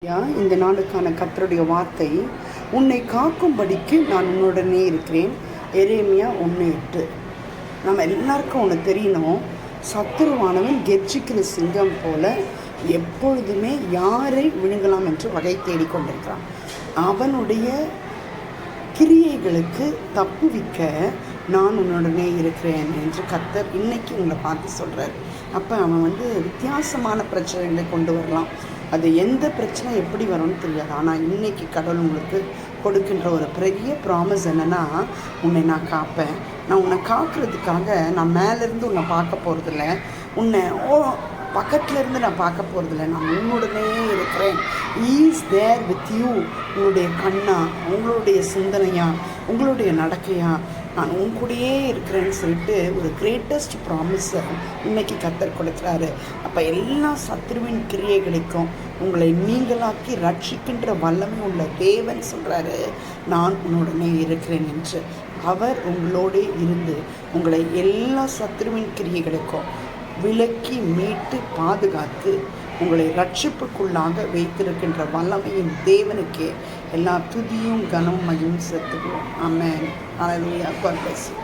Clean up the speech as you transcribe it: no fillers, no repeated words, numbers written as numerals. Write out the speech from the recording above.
இந்த நாளுக்கான கர்த்தருடைய வார்த்தை, உன்னை காக்கும்படிக்கு நான் உன்னுடனே இருக்கிறேன். எரேமியா 1:8. நம்ம எல்லாருக்கும் ஒன்று தெரியணும், சத்துருவானவன் கெர்ச்சிக்கிற சிங்கம் போல எப்பொழுதுமே யாரை விழுங்கலாம் என்று வகை தேடிக்கொண்டிருக்கிறான். அவனுடைய கிரியைகளுக்கு தப்புவிக்க நான் உன்னுடனே இருக்கிறேன் என்று கர்த்தர் இன்னைக்கு உங்களை பார்த்து சொல்கிறார். அப்போ அவன் வித்தியாசமான பிரச்சனைகளை கொண்டு வரலாம். அது எந்த பிரச்சனை எப்படி வரும்னு தெரியாது. ஆனால் இன்னைக்கு கடவுள் உங்களுக்கு கொடுக்கின்ற ஒரு பெரிய ப்ராமிஸ் என்னென்னா, உன்னை நான் காப்பேன். நான் உன்னை காக்கிறதுக்காக நான் மேலேருந்து உன்னை பார்க்க போகிறதில்ல, உன்னை பக்கத்தில் இருந்து நான் பார்க்க போகிறதில்ல, நான் உன்னுடனே இருக்கிறேன். Is there with you. உங்களுடைய கண்ணா, உங்களுடைய சிந்தனையா, உங்களுடைய நடக்கையா, நான் உன் கூடயே இருக்கிறேன்னு சொல்லிட்டு ஒரு கிரேட்டஸ்ட் ப்ராமிஸை இன்னைக்கு கர்த்தர் கொடுக்குறாரு. அப்போ எல்லா சத்துருவின் கிரியைகளுக்கும் உங்களை நீங்களாக்கி ரட்சிக்கின்ற வல்லமை உள்ள தேவன் சொல்கிறாரு, நான் உன்னுடனே இருக்கிறேன் என்று. அவர் உங்களோடு இருந்து உங்களை எல்லா சத்துருவின் கிரியைகளுக்கும் விலக்கி மீட்டு பாதுகாத்து உங்களை ரட்சிப்புக்குள்ளாக வைத்திருக்கின்ற வல்லமையின் தேவனுக்கே எல்லா துதியும் கனமும் மகிமையும் செலுத்துகிறோம். ஆமென். ஹல்லேலூயா. God bless you.